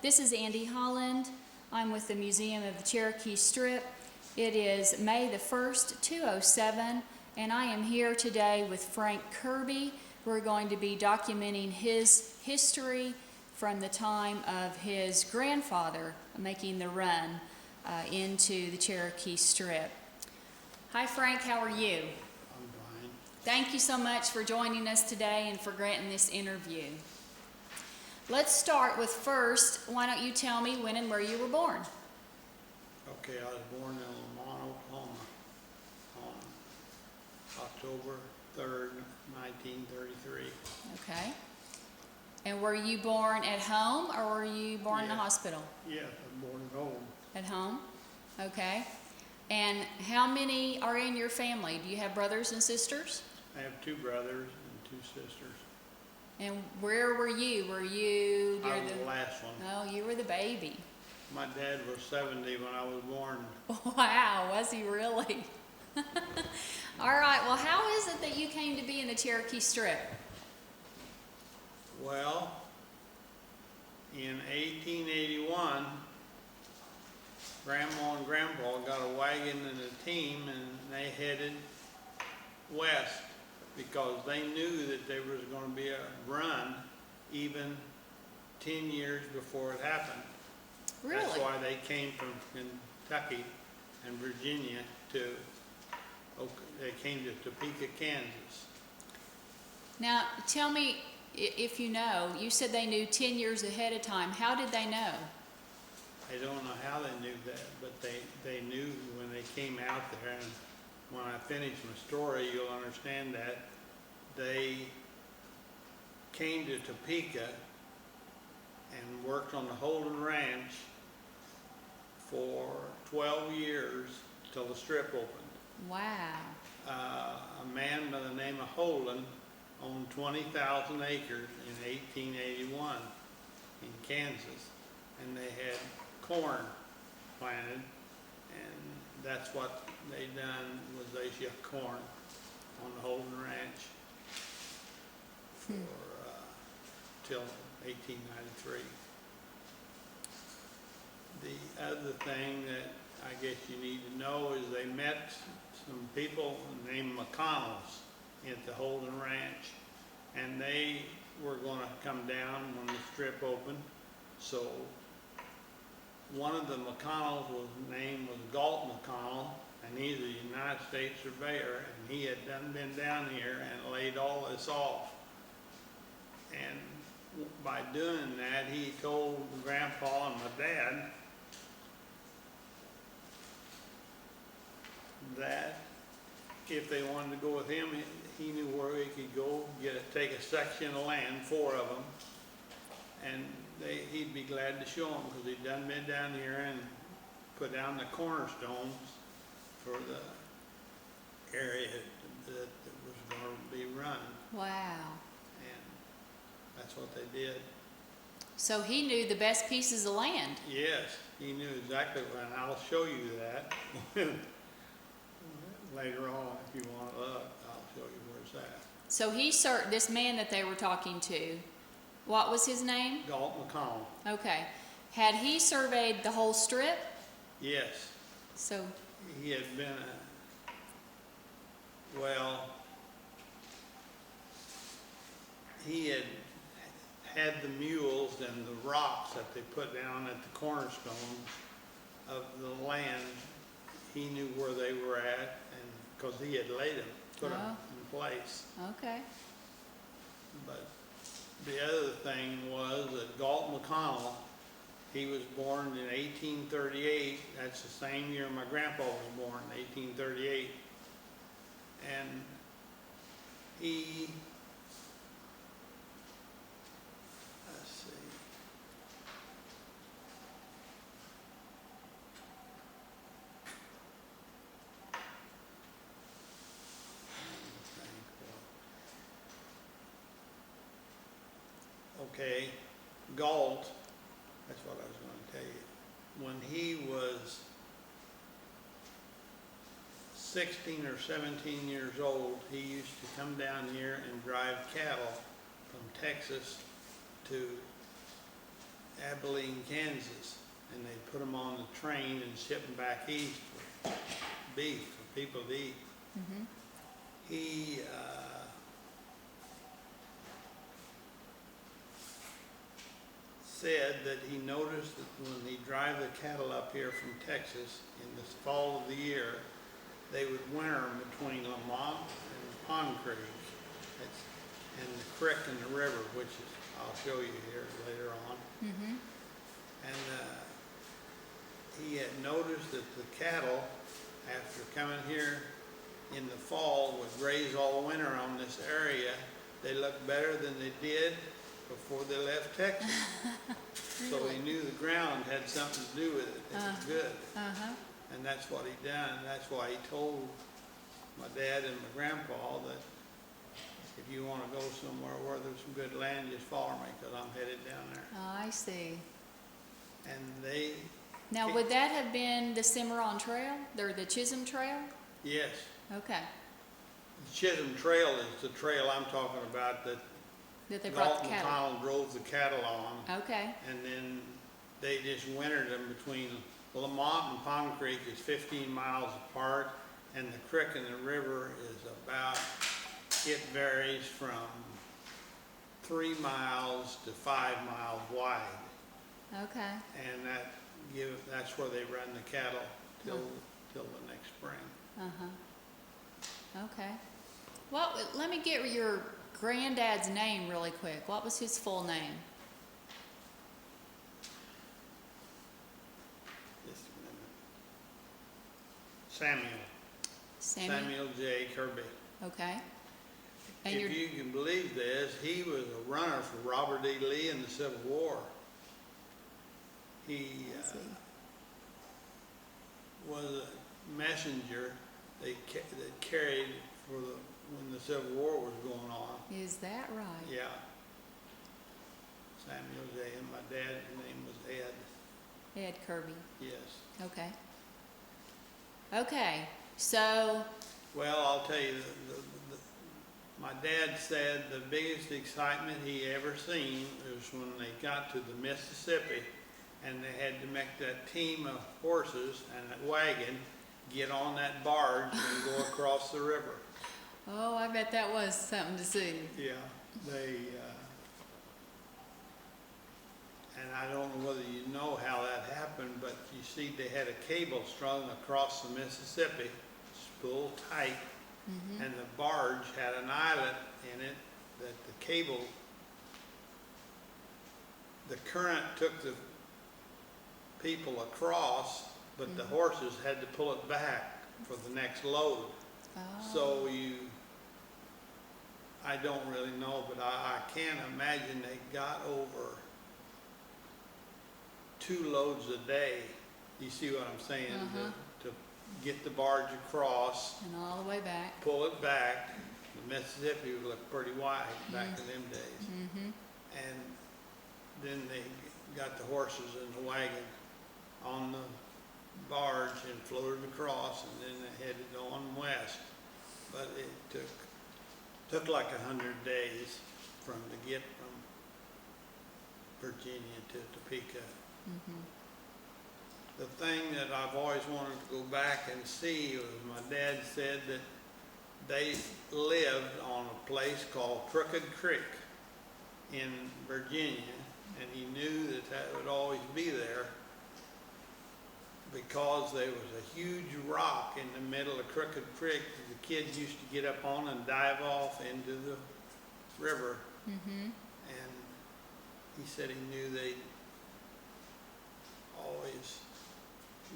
This is Andy Holland. I'm with the Museum of the Cherokee Strip. It is May the 1st, 2007, and I am here today with Frank Kirby. We're going to be documenting his history from the time of his grandfather making the run into the Cherokee Strip. Hi Frank, how are you? I'm fine. Thank you so much for joining us today and for granting this interview. Let's start with first, why don't you tell me when and where you were born? Okay, I was born in Lamont, Oklahoma on October 3rd, 1933. Okay. And were you born at home or were you born in a hospital? Yes, I was born at home. At home? Okay. And how many are in your family? Do you have brothers and sisters? I have two brothers and two sisters. And where were you? Were you I near was the last one. Oh, you were the baby. My dad was 70 when I was born. Wow, was he really? All right, well, how is it that you came to be in the Cherokee Strip? Well, in 1881, Grandma and Grandpa got a wagon and a team, and they headed west because they knew that there was going to be a run even 10 years before it happened. Really? That's why they came from Kentucky and Virginia they came to Topeka, Kansas. Now, tell me if you know, you said they knew 10 years ahead of time. How did they know? I don't know how they knew that, but they knew when they came out there. And when I finish my story, you'll understand that they came to Topeka and worked on the Holden Ranch for 12 years till the strip opened. Wow. A man by the name of Holden owned 20,000 acres in 1881 in Kansas, and they had corn planted, and that's what they done was they shipped corn on the Holden Ranch for till 1893. The other thing that I guess you need to know is they met some people named McConnells at the Holden Ranch, and they were going to come down when the strip opened. So one of the McConnells name was Galt McConnell, and he's a United States surveyor, and he had been down here and laid all this off. And by doing that, he told Grandpa and my dad that if they wanted to go with him, he knew where he could go, take a section of land, 4 of them, and he'd be glad to show them because he'd done been down here and put down the cornerstones for the area that was going to be run. Wow. And that's what they did. So he knew the best pieces of land. Yes, he knew exactly, and I'll show you that later on if you want to look. I'll show you where it's at. So this man that they were talking to, what was his name? Galt McConnell. Okay. Had he surveyed the whole strip? Yes. So He had been he had the mules and the rocks that they put down at the cornerstones of the land. He knew where they were at, and because he had laid them, put them in place. Okay. But the other thing was that Galt McConnell, he was born in 1838. That's the same year my grandpa was born, 1838. And let's see. Okay, Galt, that's what I was going to tell you. When he was 16 or 17 years old, he used to come down here and drive cattle from Texas to Abilene, Kansas, and they put them on the train and ship them back east for beef for people to eat. Mm-hmm. He said that he noticed that when he drive the cattle up here from Texas in the fall of the year, they would winter between Lamont and Pond Creek, and the creek and the river, which is, I'll show you here later on. Mm-hmm. And he had noticed that the cattle, after coming here in the fall, would graze all winter on this area. They looked better than they did before they left Texas. So he knew the ground had something to do with it. It was good. And that's what he done. That's why he told my dad and my grandpa that if you want to go somewhere where there's some good land, just follow me, because I'm headed down there. Oh, I see. And they... Now, would that have been the Cimarron Trail, or the Chisholm Trail? Yes. Okay. The Chisholm Trail is the trail I'm talking about that That they brought the Dalton cattle. Powell drove the cattle on. Okay. And then they just wintered them between Lamont and Pond Creek is 15 miles apart, and the creek and the river is about, it varies from 3 miles to 5 miles wide. Okay. And that's where they run the cattle till the next spring. Okay. Well, let me get your granddad's name really quick. What was his full name? Just a minute. Samuel J. Kirby. Okay. And If you can believe this, he was a runner for Robert E. Lee in the Civil War. He was a messenger they carried when the Civil War was going on. is that right? Yeah. Samuel J. And my dad's name was Ed. Ed Kirby. Yes. Okay. Okay. So. Well, I'll tell you, my dad said the biggest excitement he ever seen was when they got to the Mississippi and they had to make that team of horses and that wagon get on that barge and go across the river. Oh, I bet that was something to see. Yeah, and I don't know whether you know how that happened, but you see they had a cable strung across the Mississippi, spool tight, and the barge had an eyelet in it that the cable, the current took the people across, but the horses had to pull it back for the next load. Oh. So I don't really know, but I can't imagine they got over 2 loads a day. You see what I'm saying? To get the barge across, And all the way back. pull it back. The Mississippi would look pretty wide back in them days. And then they got the horses in the wagon on the barge and floated across, and then they headed on west. But it took like 100 days to get from Virginia to Topeka. The thing that I've always wanted to go back and see was my dad said that they lived on a place called Crooked Creek in Virginia, and he knew that would always be there because there was a huge rock in the middle of Crooked Creek that the kids used to get up on and dive off into the river. And he said he knew they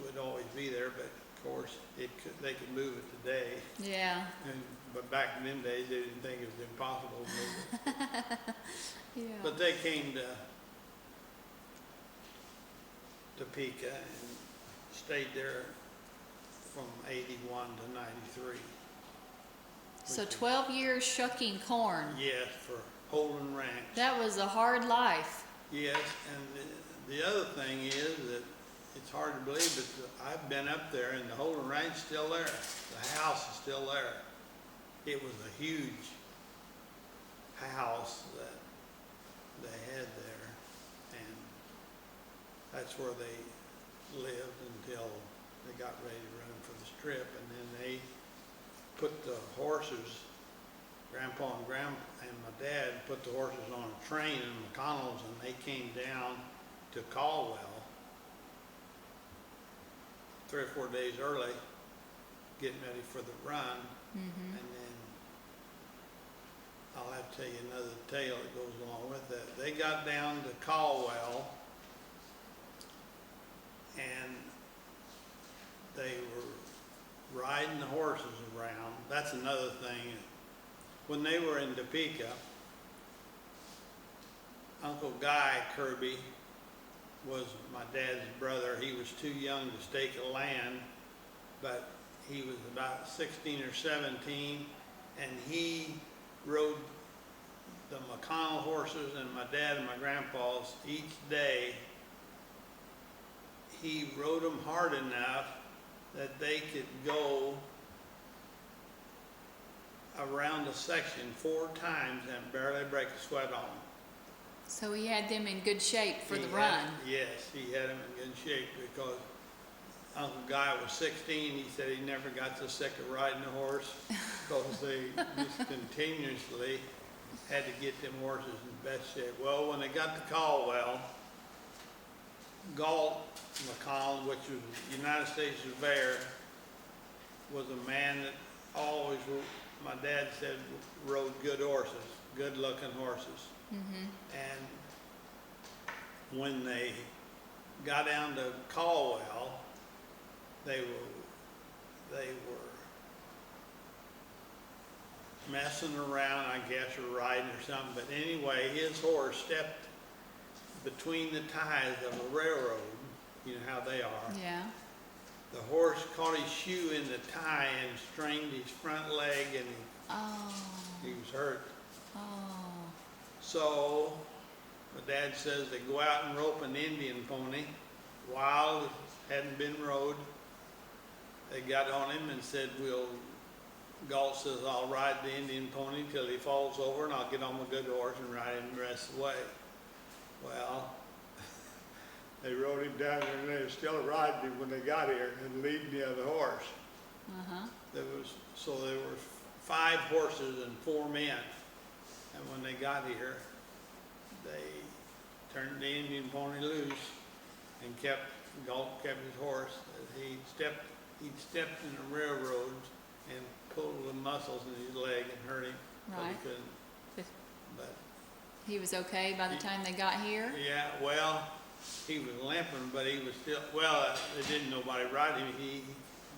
would always be there, but of course they could move it today. Yeah. But back in them days, they didn't think it was impossible to move it. Yeah. But they came to Topeka and stayed there from 81 to 93. So 12 years shucking corn. Yes, for Holden Ranch. That was a hard life. Yes, and the other thing is that it's hard to believe, but I've been up there and the Holden Ranch is still there. The house is still there. It was a huge house that they had there, and that's where they lived until they got ready to run for the strip. And then they put the horses, Grandpa and my dad put the horses on a train in McConnell's, and they came down to Caldwell 3 or 4 days early, getting ready for the run. And then I'll have to tell you another tale that goes along with that. They got down to Caldwell, and they were riding the horses around. That's another thing. When they were in Topeka, Uncle Guy Kirby was my dad's brother. He was too young to stake a land, but he was about 16 or 17, and he rode the McConnell horses, and my dad and my grandpa's each day. He rode them hard enough that they could go around the section 4 times and barely break a sweat on them. So he had them in good shape for the run. Yes, he had them in good shape because Uncle Guy was 16. He said he never got so sick of riding a horse because they just continuously had to get them horses in best shape. Well, when they got to Caldwell, Galt McConnell, which was the United States Surveyor, was a man that always, my dad said, rode good horses, good looking horses. And when they got down to Caldwell, they were messing around, I guess, or riding or something. But anyway, his horse stepped between the ties of a railroad. You know how they are. Yeah. The horse caught his shoe in the tie and strained his front leg, and he was hurt. So my dad says they go out and rope an Indian pony. Wild, hadn't been rode. They got on him and said, Galt says, I'll ride the Indian pony till he falls over, and I'll get on my good horse and ride him the rest of the way. Well, they rode him down there, and they were still riding him when they got here and leading the other horse. There were 5 horses and 4 men. And when they got here, they turned the Indian pony loose and Galt kept his horse. He'd stepped in the railroad and pulled the muscles in his leg and hurt him. Right. He couldn't. But he was okay by the time they got here? Yeah, well, he was limping, but he was still, they didn't nobody ride him.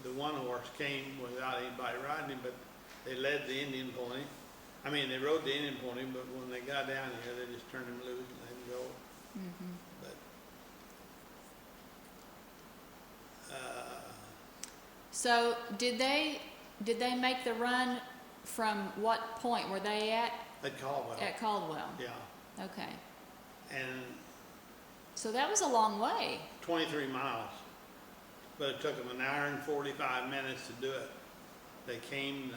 The one horse came without anybody riding him, but they led the Indian pony. I mean, they rode the Indian pony, but when they got down here, they just turned him loose and let him go. But, so did they make the run from what point were they at? At Caldwell. At Caldwell. Yeah. Okay. And so that was a long way. 23 miles. But it took them 1 hour and 45 minutes to do it. They came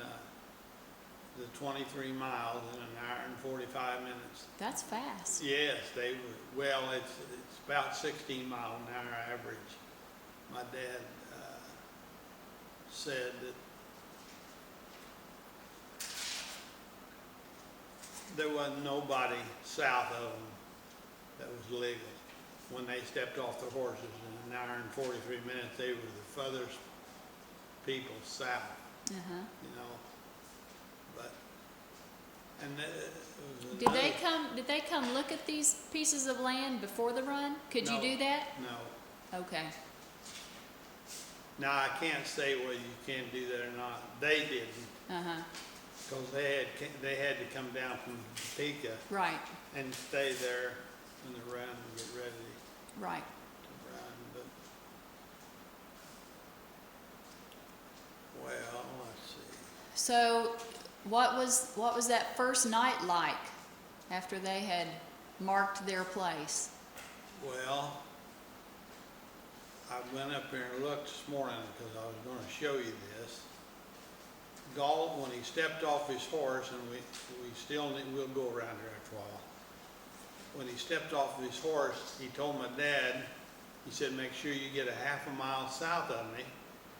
the 23 miles in 1 hour and 45 minutes. That's fast. Yes, they were. Well, it's about 16 mile an hour average. My dad said that there wasn't nobody south of them that was legal. When they stepped off the horses in 1 hour and 43 minutes, they were the furthest people south. You know, but did they come look at these pieces of land before the run? Could you do that? No. Okay. Now I can't say whether you can do that or not. They didn't. Because they had to come down from Topeka. Right. And stay there in the run and get ready. Right. To run, but well, let's see. So, what was that first night like after they had marked their place? Well, I went up there and looked this morning because I was going to show you this. Galt, when he stepped off his horse, and we'll go around here after a while. When he stepped off his horse, he told my dad, he said, make sure you get a half a mile south of me,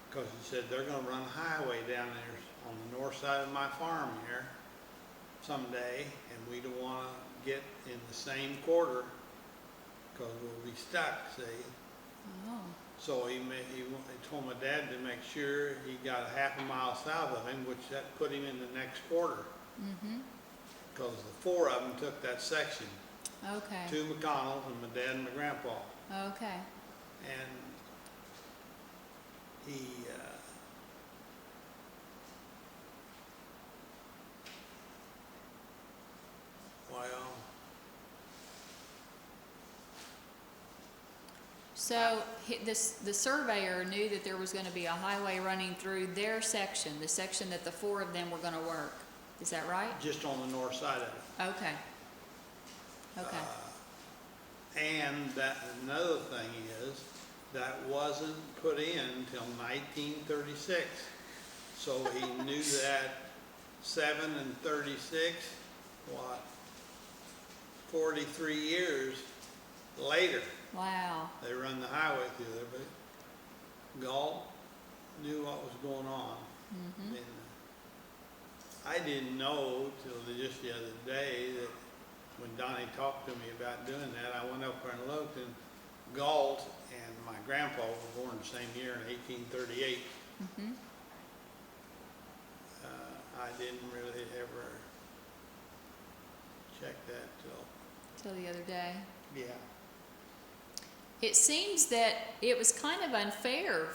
because he said, they're gonna run a highway down there on the north side of my farm here someday, and we don't wanna get in the same quarter, because we'll be stuck, see? Oh, So he told my dad to make sure he got a half a mile south of him, which that put him in the next quarter. Because the four of them took that section. okay, Two McConnells and my dad and my grandpa. okay. And he, well, So the surveyor knew that there was going to be a highway running through their section, the section that the four of them were going to work. Is that right? just on the north side of it. Okay. Okay. And that another thing is, that wasn't put in till 1936. So he knew that 7 and 36, what, 43 years later, Wow. they run the highway through there, but Galt knew what was going on. And I didn't know till just the other day that when Donnie talked to me about doing that, I went up there and looked, and Galt and my grandpa were born the same year in 1838. I didn't really ever check that Till the other day. yeah. It seems that it was kind of unfair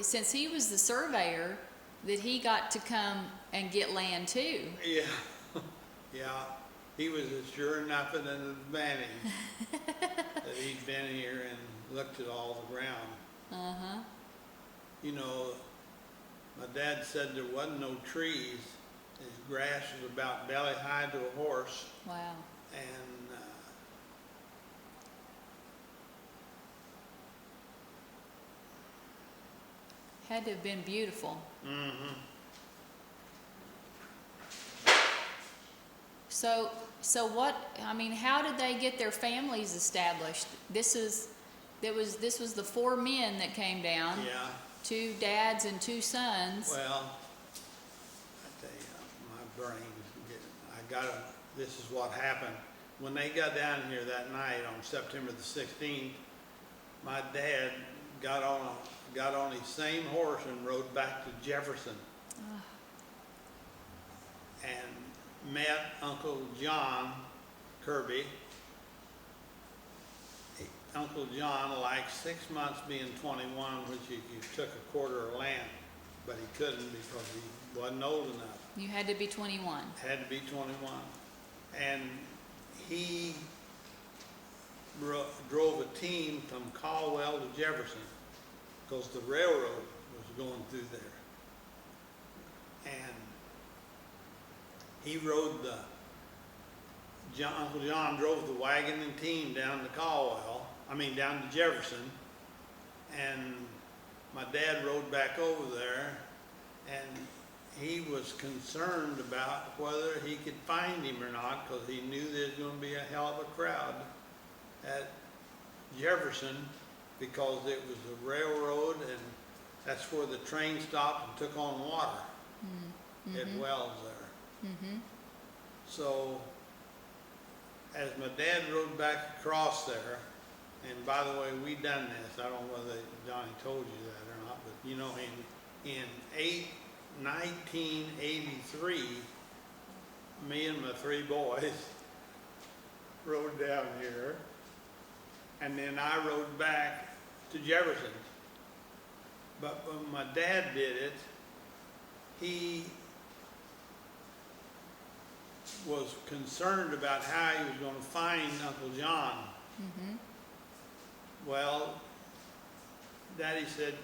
since he was the surveyor, that he got to come and get land too. Yeah, yeah. He was as sure enough an advantage that he'd been here and looked at all the ground. You know, my dad said there wasn't no trees. His grass was about belly high to a horse, Wow. and Had to have been beautiful. So what, I mean, how did they get their families established? This was the four men that came down. yeah. 2 dads and 2 sons. Well, I tell you, my brain's this is what happened. When they got down here that night on September the 16th, my dad got on his same horse and rode back to Jefferson. And met Uncle John Kirby. Uncle John liked 6 months being 21, which you took a quarter of land, but he couldn't because he wasn't old enough. You had to be 21. Had to be 21. And he drove a team from Caldwell to Jefferson because the railroad was going through there. And he rode Uncle John drove the wagon and team down to down to Jefferson, and my dad rode back over there, and he was concerned about whether he could find him or not, because he knew there was going to be a hell of a crowd at Jefferson, because it was a railroad, and that's where the train stopped and took on water at wells there. So as my dad rode back across there, and by the way, we done this, I don't know whether Johnny told you that or not, but you know, in 1983, me and my 3 boys rode down here, and then I rode back to Jefferson. But when my dad did it, he was concerned about how he was going to find Uncle John. Well, Daddy said,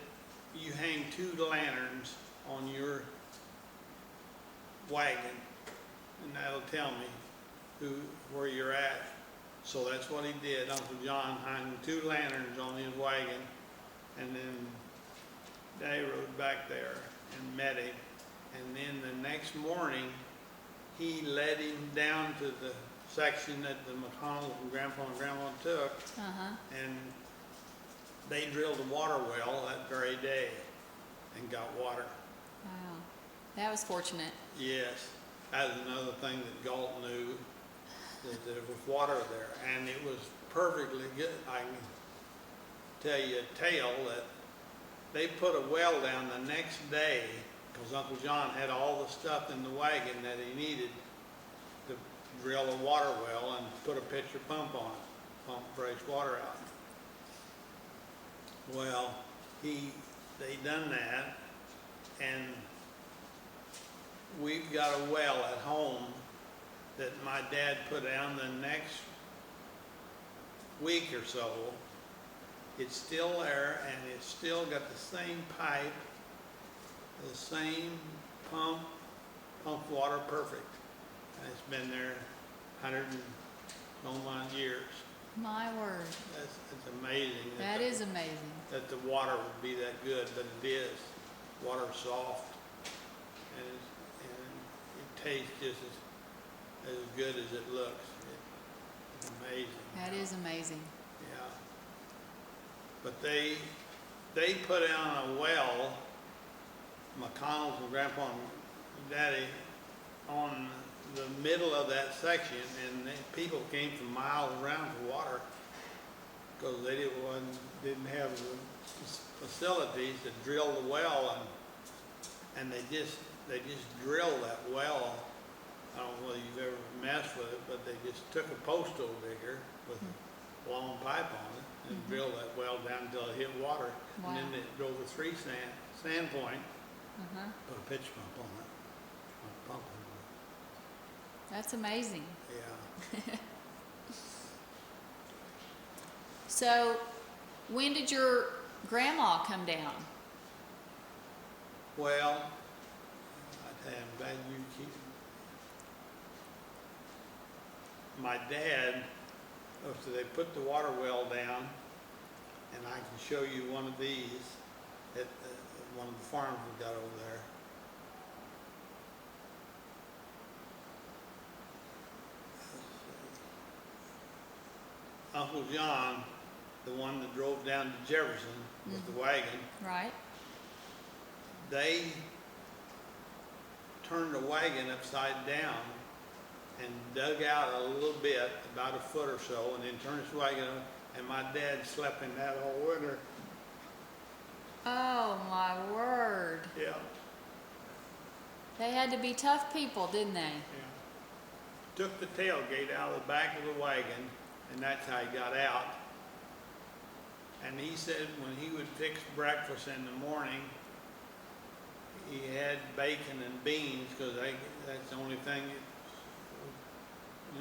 you hang 2 lanterns on your wagon, and that'll tell me where you're at. So that's what he did. Uncle John hung 2 lanterns on his wagon, and then Daddy rode back there and met him. And then the next morning, he led him down to the section that the McConnells and Grandpa took. And they drilled a water well that very day and got water. Wow, that was fortunate. Yes, that was another thing that Galt knew, that there was water there, and it was perfectly good. I can tell you a tale that they put a well down the next day, because Uncle John had all the stuff in the wagon that he needed to drill a water well and put a pitcher pump on it, pump fresh water out. Well, they done that, and we've got a well at home that my dad put down the next week or so. It's still there, and it's still got the same pipe, the same pump water perfect. And it's been there 100 and some odd years. My word. It's amazing. That is amazing. That the water would be that good, but it is. Water's soft, and it tastes just as good as it looks. It's amazing. That is amazing. Yeah. But they put on a well, McConnell's and Grandpa and Daddy, on the middle of that section, and people came from miles around for water because they didn't have the facilities to drill the well, and they just drilled that well. I don't know whether you've ever messed with it, but they just took a postal digger with a long pipe on it and drilled that well down until it hit water. Wow. And then they drove a sand point, put a pitch pump on it. Pump on That's amazing. it. Yeah. So, when did your grandma come down? Well, I'm glad you keep. My dad, so they put the water well down, and I can show you one of these at one of the farms we got over there. Uncle John, the one that drove down to Jefferson with the wagon, Right. they turned the wagon upside down and dug out a little bit, about a foot or so, and then turned his wagon up, and my dad slept in that all winter. Oh my word. Yeah, They had to be tough people, didn't they? yeah. Took the tailgate out of the back of the wagon, and that's how he got out. And he said when he would fix breakfast in the morning, he had bacon and beans, because that's the only thing,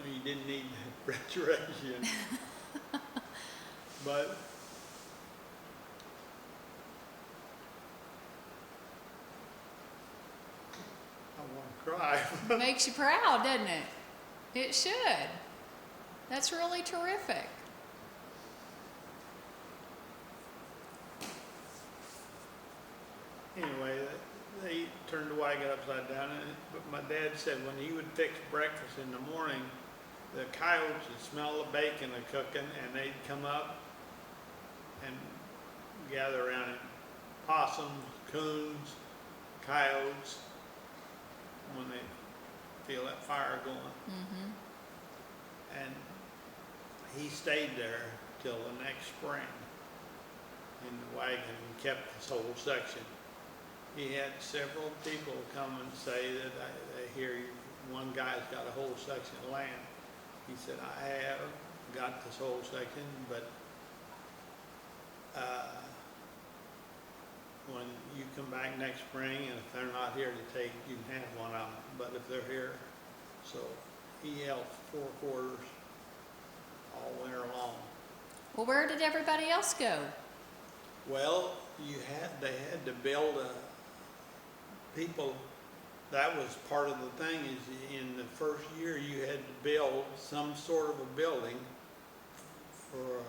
you didn't need refrigeration. But I want to cry. Makes you proud, doesn't it? It should. That's really terrific. Anyway, they turned the wagon upside down, but my dad said when he would fix breakfast in the morning, the coyotes would smell the bacon cooking, and they'd come up and gather around it. Possums, coons, coyotes, when they feel that fire going. And he stayed there till the next spring in the wagon and kept this whole section. He had several people come and say that I hear one guy's got a whole section of land. He said, I have got this whole section, but when you come back next spring, and if they're not here to take, you can have one of them. But if they're here, so he held 4 quarters all winter long. Well, where did everybody else go? Well, they had to build people. That was part of the thing, is in the first year you had to build some sort of a building for,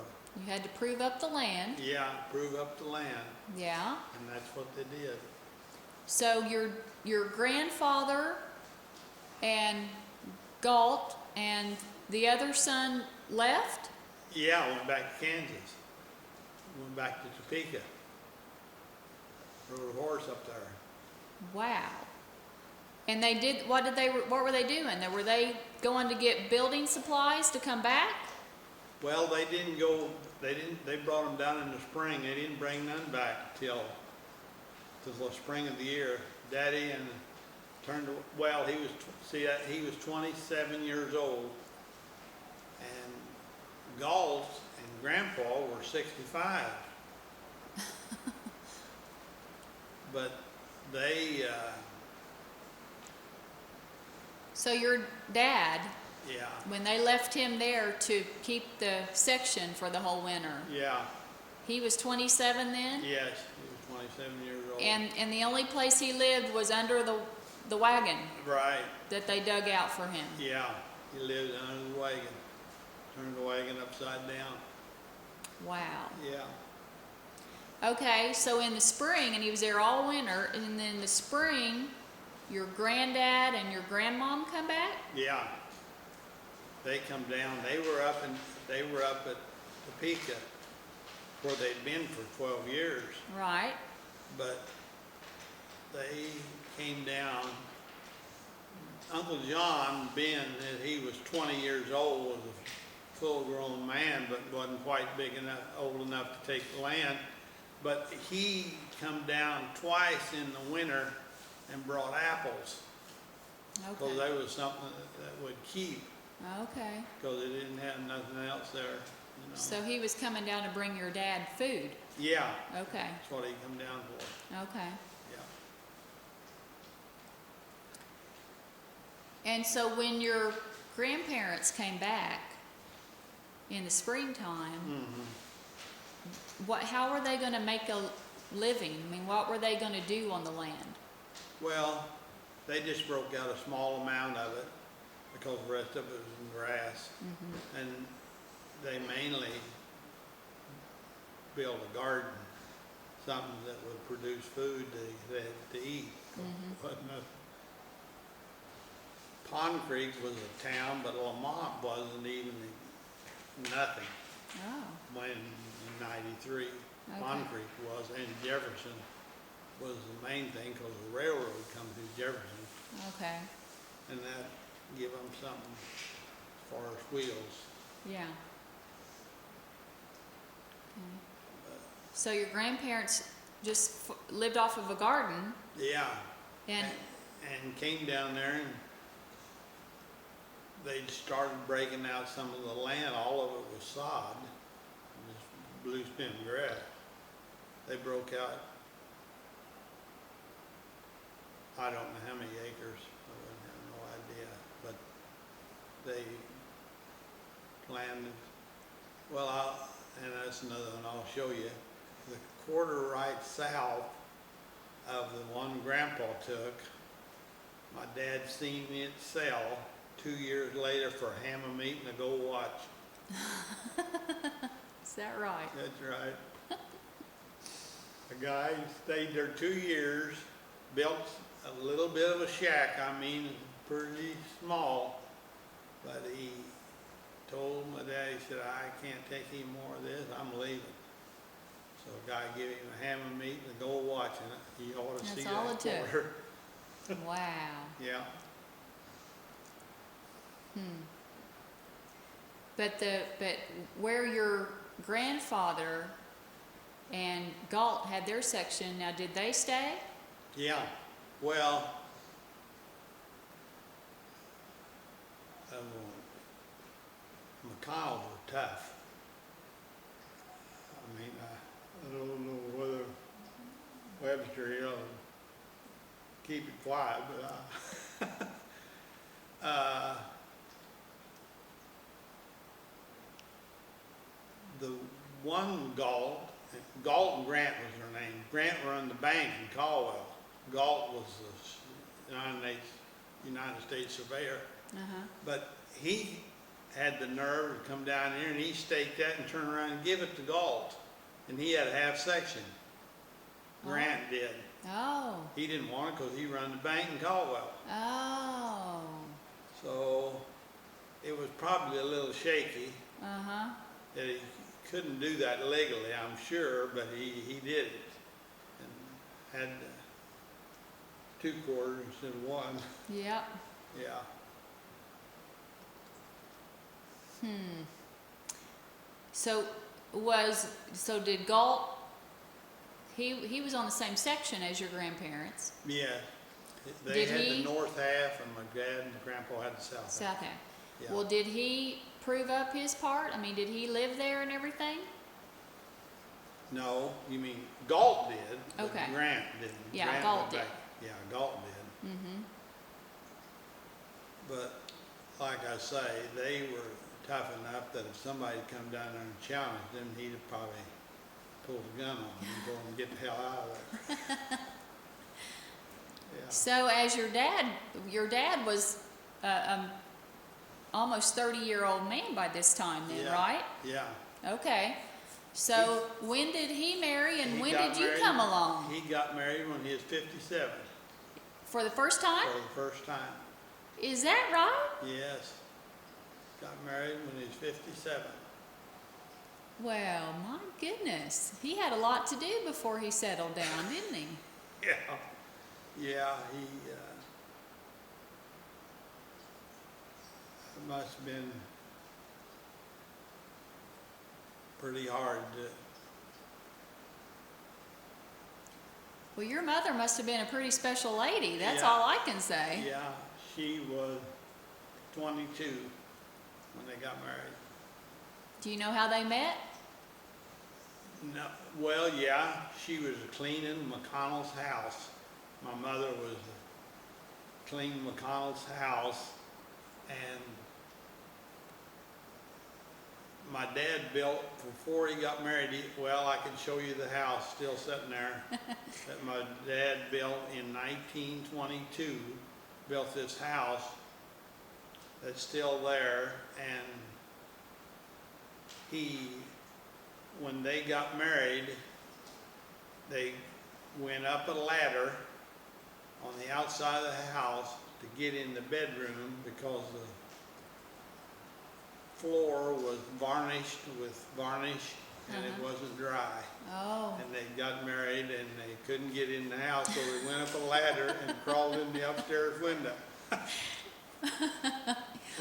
You had to prove up the land. prove up the land, Yeah. and that's what they did. So your grandfather and Galt and the other son left? Yeah, I went back to Kansas. Went back to Topeka. Rode a horse up there. Wow. And they did, what were they doing? Were they going to get building supplies to come back? Well, they brought them down in the spring. They didn't bring none back till the spring of the year. Daddy and well, he was 27 years old, and Galt and Grandpa were 65. But they, So your dad, yeah, when they left him there to keep the section for the whole winter, yeah, he was 27 then? yes, he was 27 years old. And the only place he lived was under the wagon Right, that they dug out for him. yeah, he lived under the wagon. Turned the wagon upside down. Wow. Yeah. Okay, so in the spring, and he was there all winter, and then in the spring, your granddad and your grandmom come back? Yeah. They come down. They were up at Topeka where they'd been for 12 years. Right. But they came down. Uncle John, being that he was 20 years old, was a full-grown man, but wasn't quite old enough to take the land. But he come down twice in the winter and brought apples, because Okay. that was something that would keep, Okay. because they didn't have nothing else there, you know. So he was coming down to bring your dad food? Yeah, Okay. that's what he come down for, Okay. yeah. And so when your grandparents came back in the springtime, Mm-hmm. how were they going to make a living? I mean, what were they going to do on the land? Well, they just broke out a small amount of it, because the rest of it was in grass. Mm-hmm. And they mainly built a garden, something that would produce food to eat. Mhm. Wasn't Pond Creek was a town, but Lamont wasn't even nothing Oh, when in '93. Okay. Pond Creek was, and Jefferson was the main thing, because the railroad come through Jefferson, okay. and that give them something as far as wheels. Yeah. Okay. So your grandparents just lived off of a garden, Yeah, and and came down there, and they started breaking out some of the land. All of it was sod, just blue stem grass. They broke out, I don't know how many acres, I wouldn't have no idea, but they planted, well, and that's another one I'll show you. The quarter right south of the one Grandpa took, my dad seen it sell 2 years later for a ham and meat and a gold watch. is that right? That's right. A guy stayed there 2 years, built a little bit of a shack, I mean, pretty small, but he told my dad, he said, I can't take any more of this, I'm leaving. So a guy gave him a ham and meat and a gold watch, and you ought to see That's all it that took. quarter. Wow. Yeah. But where your grandfather and Galt had their section, now did they stay? Yeah, well, McConnells were tough. I mean, I don't know whether Webster, keep it quiet, but the one Galt and Grant was their name. Grant run the bank in Caldwell. Galt was the United States surveyor. Uh-huh. But he had the nerve to come down here and he staked that and turn around and give it to Galt. And he had a half section. Grant did. Oh. He didn't want it because he run the bank in Caldwell. Oh. So it was probably a little shaky Uh-huh. that he couldn't do that legally, I'm sure, but he did it. And had 2 quarters instead of 1, Yep. yeah. So did Galt, he was on the same section as your grandparents, Yeah, they Did had he- the north half, and my dad and grandpa had the south half. south half. Yeah. Well, did he prove up his part? I mean, did he live there and everything? No, you mean Galt did, but Okay. Grant didn't. Yeah, Grant Galt went did. back. Yeah, Galt did. Mm-hmm. But like I say, they were tough enough that if somebody had come down there and challenged them, he'd have probably pulled a gun on them and told them to get the hell out of there. Yeah. So as your dad was almost 30-year-old man by this time then, Yeah. right? Yeah. Okay. So when did he marry and He when got did you married- come along? He got married when he was 57 For the first time? for the first time. Is that right? Yes. Got married when he was 57. Well, my goodness. He had a lot to do before he settled down, didn't he? Yeah. Yeah, he it must have been pretty hard to, Well, your mother must have been a pretty special lady. That's Yeah. all I can say. yeah, she was 22 when they got married. Do you know how they met? No, well, yeah, she was cleaning McConnell's house. My mother was cleaning McConnell's house, and my dad built, before he got married, well, I can show you the house still sitting there, that my dad built in 1922, built this house that's still there, and when they got married, they went up a ladder on the outside of the house to get in the bedroom because the floor was varnished with varnish and it wasn't dry. Oh. And they got married and they couldn't get in the house, so they went up a ladder and crawled in the upstairs window for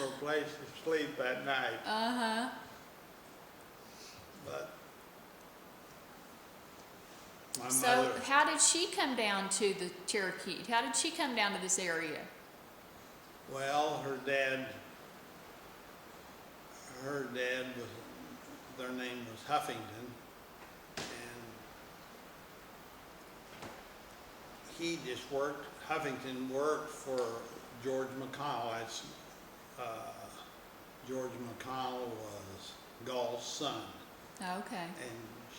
a place to sleep that night. Uh-huh. But my So mother, how did she come down to the Cherokee? How did she come down to this area? well, her dad was, their name was Huffington, and he just worked, Huffington worked for George McConnell. That's, George McConnell was Galt's son, Okay. and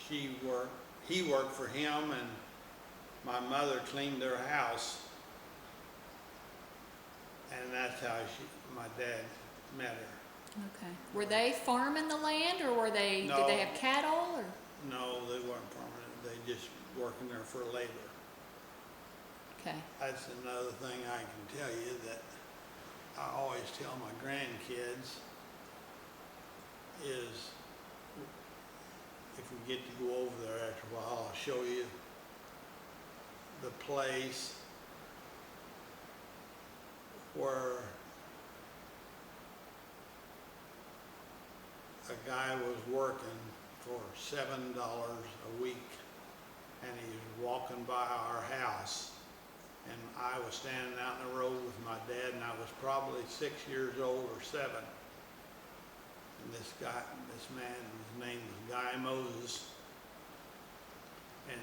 he worked for him, and my mother cleaned their house, and that's how my dad met her. Okay. Were they farming the land or did they No. have cattle or? No, they weren't permanent, they just working there for labor. Okay. That's another thing I can tell you that I always tell my grandkids is if we get to go over there after a while, I'll show you the place where a guy was working for $7 a week, and he was walking by our house, and I was standing out in the road with my dad, and I was probably 6 years old or 7. And this man, his name was Guy Moses, and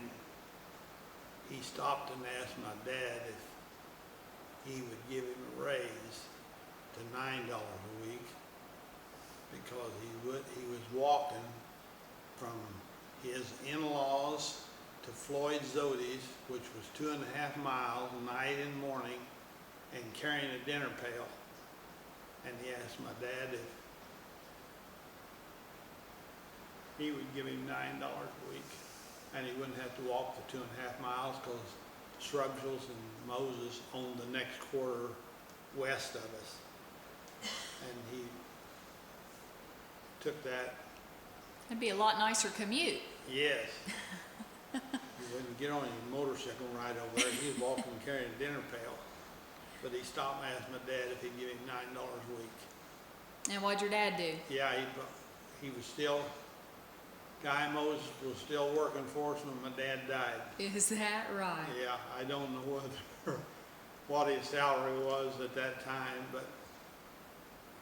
he stopped and asked my dad if he would give him a raise to $9 a week, because he was walking from his in-laws to Floyd Zodi's, which was 2.5 miles night and morning, and carrying a dinner pail. And he asked my dad if he would give him $9 a week, and he wouldn't have to walk the 2.5 miles, because Shrubshells and Moses owned the next quarter west of us. And he took that It'd be a lot nicer commute. Yes. You wouldn't get on your motorcycle and ride over there. He was walking carrying a dinner pail. But he stopped and asked my dad if he'd give him $9 a week. And what'd your dad do? Yeah, he was still, Guy Moses was still working for us when my dad died. Is that right? Yeah, I don't know what his salary was at that time, but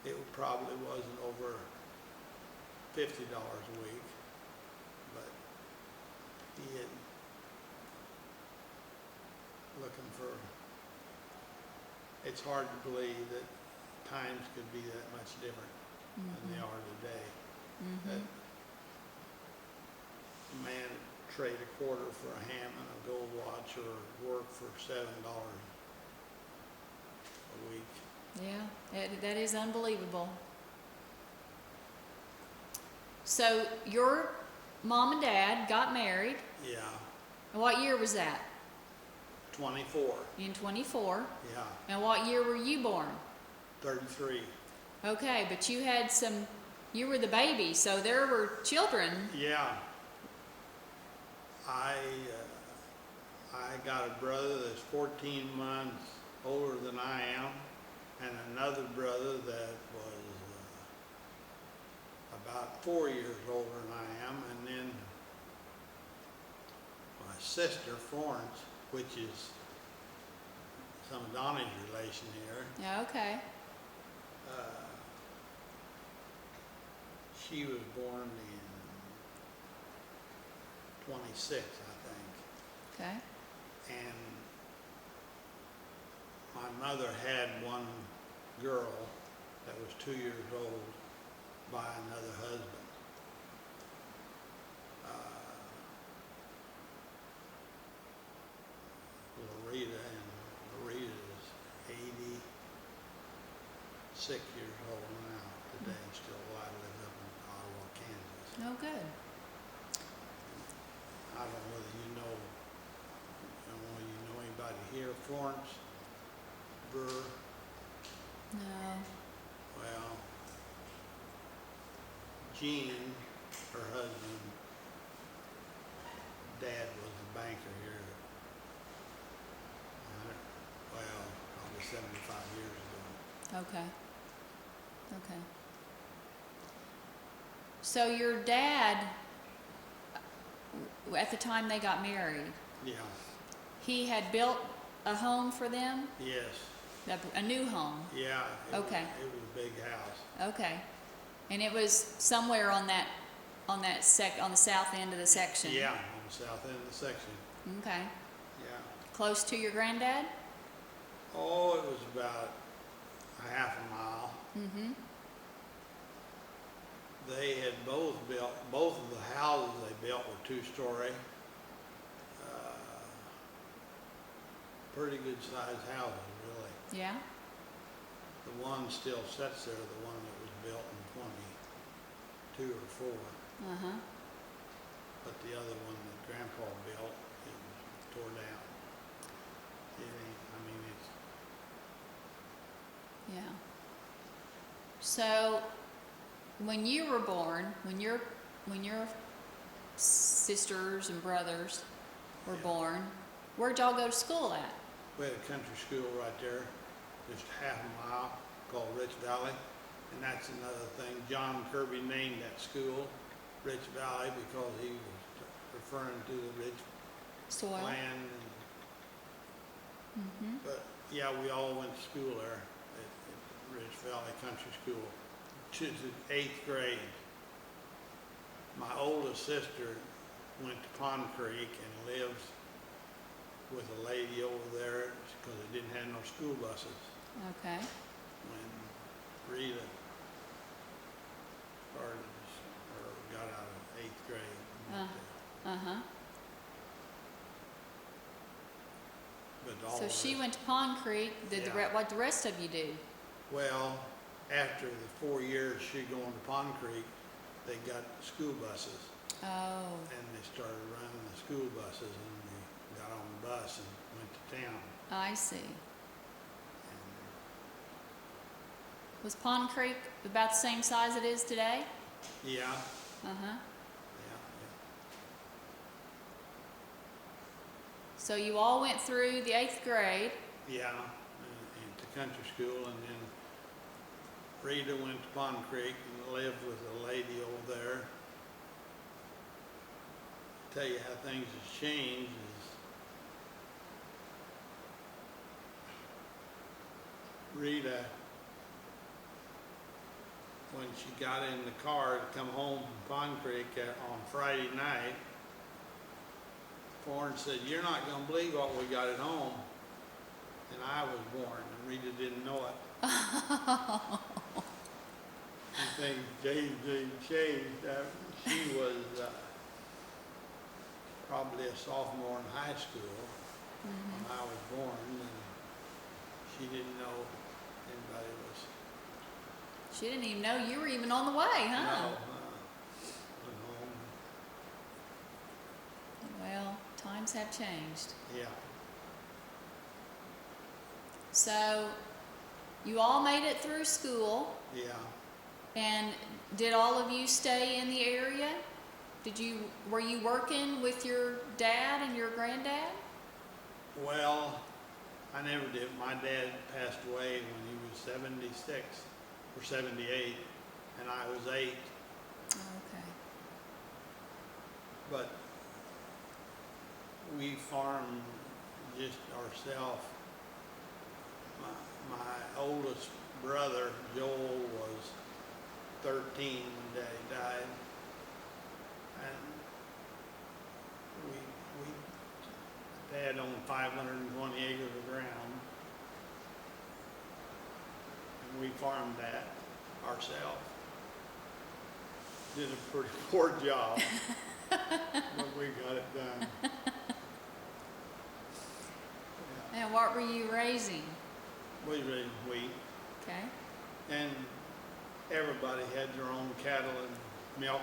it probably wasn't over $50 a week. But he had looking for, it's hard to believe that times could be that much different than they are today. That a man would trade a quarter for a ham and a gold watch or work for $7 a week. Yeah, that is unbelievable. So your mom and dad got married. Yeah, What year was that? 24. In 24. Yeah, And what year were you born? 33. Okay, but you were the baby, so there were children. Yeah. I got a brother that's 14 months older than I am, and another brother that was about 4 years older than I am, and then my sister, Florence, which is some of Donnie's relation here. Yeah, okay. She was born in 26, I think. Okay. And my mother had one girl that was 2 years old by another husband. Loretta, and Loretta is 86 years old now today, and still alive, lives up in Ottawa, Kansas. Oh, good. I don't know whether you know anybody here, Florence Burr. No. Well, Jean, her husband, dad was a banker here. Well, probably 75 years ago. Okay. Okay. So your dad, at the time they got married, Yeah. he had built a home for them? Yes. A new home? Yeah. Okay. It was a big house. Okay. And it was somewhere on the south end of the section? Yeah, on the south end of the section. Okay. Yeah. Close to your granddad? Oh, it was about a half a mile. Mm-hmm. They had both of the houses they built were two-story. Pretty good sized houses, really. Yeah? The one still sits there, the one that was built in 22 or 4. Uh-huh. But the other one that Grandpa built, it was tore down. It's Yeah. So, when you were born, when your sisters and brothers were born, where'd y'all go to school at? we had a country school right there, just half a mile, called Rich Valley. And that's another thing, John Kirby named that school Rich Valley because he was referring to the rich Soil? land. Mm-hmm. But yeah, we all went to school there at Rich Valley Country School, to the 8th grade. My oldest sister went to Pond Creek and lives with a lady over there because they didn't have no school buses Okay. when Rita started or got out of 8th grade. Uh-huh. But all So of she us- went to Pond Creek. Yeah. What the rest of you do? Well, after the 4 years she going to Pond Creek, they got school buses. Oh. And they started running the school buses, and we got on the bus and went to town. I see. And Was Pond Creek about the same size it is today? yeah, Uh-huh. So you all went through the 8th grade. Yeah, and to country school, and then Rita went to Pond Creek and lived with a lady over there. Tell you how things have changed is Rita, when she got in the car to come home from Pond Creek on Friday night, Florence said, "You're not going to believe what we got at home." And I was born, and Rita didn't know it. And things changed. She was probably a sophomore in high school when I was born, and she didn't know anybody was. She didn't even know you were even on the way, huh? No, went home. Well, times have changed. Yeah, So you all made it through school, yeah. and did all of you stay in the area? Were you working with your dad and your granddad? Well, I never did. My dad passed away when he was 76 or 78, and I was 8. Okay. But we farmed just ourselves. My oldest brother, Joel, was 13 when Daddy died. And Dad owned 520 acres of ground. And we farmed that ourselves. Did a pretty poor job, but we got it done. Yeah. And what were you raising? We raised wheat, Okay. and everybody had their own cattle and milk,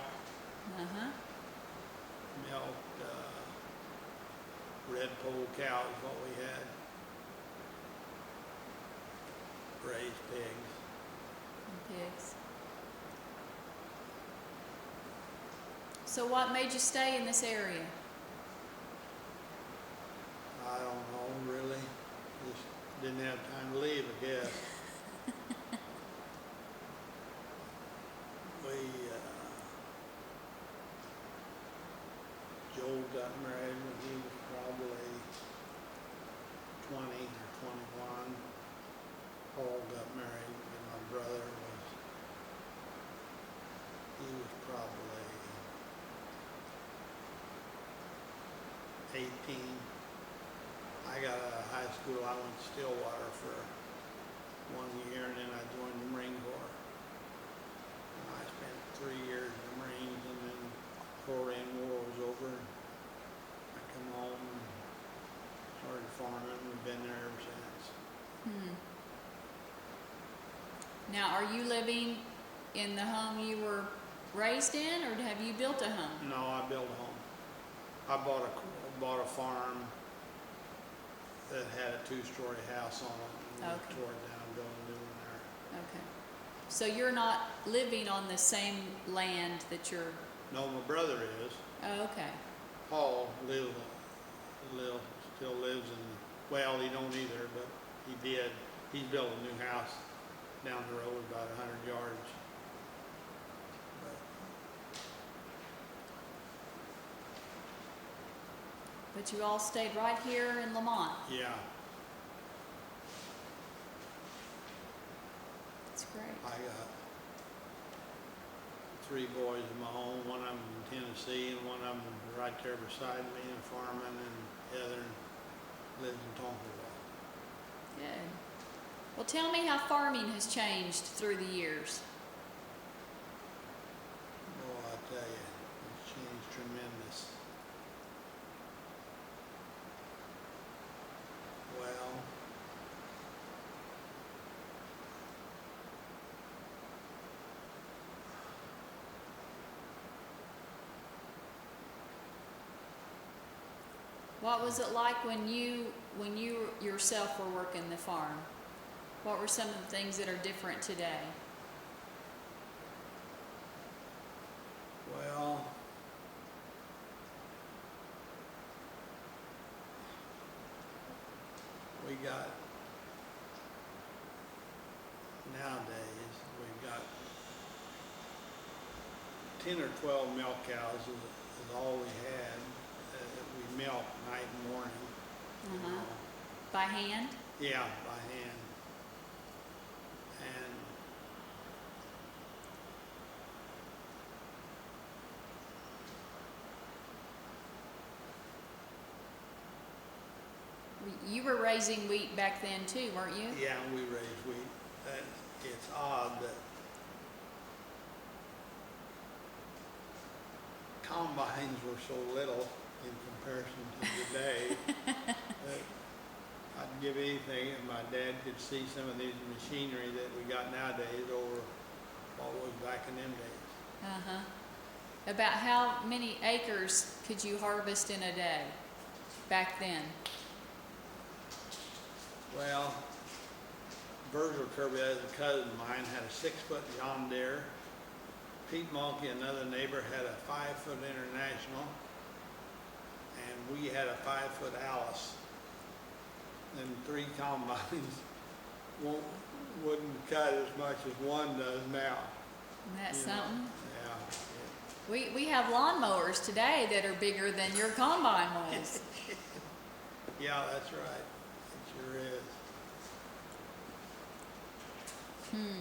red pole cows, what we had. Raised pigs. And pigs. So what made you stay in this area? I don't know, really. Just didn't have time to leave, I guess. Joel got married when he was probably 20 or 21. Paul got married when my brother he was probably 18. I got out of high school, I went to Stillwater for 1 year, and then I joined the Marine Corps. And I spent 3 years in the Marines, and then Korean War was over, and I come home and started farming. We've been there ever since. Now, are you living in the home you were raised in, or have you built a home? No, I built a home. I bought a farm that had a 2-story house on it, and we tore it down and built a new one there. Okay. So you're not living on the same land that you're... No, my brother is. Oh, okay. Paul still lives in, well, he don't either, but he did. He's built a new house down the road about 100 yards. But you all stayed right here in Lamont. Yeah, That's great. I got 3 boys of my own, one of them in Tennessee, and one of them right there beside me in farming, and the other lives in Tonkerville. Good. Well, tell me how farming has changed through the years. Oh, I tell you, it's changed tremendous. Well, What was it like when you yourself were working the farm? What were some of the things that are different today? well, got, nowadays, we've got 10 or 12 milk cows is all we had. That we milk night and morning. You Uh-huh. know. By hand? Yeah, by hand. And You were raising wheat back then too, weren't you? yeah, we raise wheat. It's odd that combines were so little in comparison to today. that I'd give anything if my dad could see some of these machinery that we got nowadays over what was back in them days. Uh-huh. About how many acres could you harvest in a day back then? Well, Virgil Kirby, as a cousin of mine, had a 6-foot John Deere. Pete Monkey, another neighbor, had a 5-foot International, and we had a 5-foot Alice. And 3 combines wouldn't cut as much as one does now. Isn't that You know? something? Yeah. We have lawnmowers today that are bigger than your combine was. Yeah, that's right. It sure is. Hmm.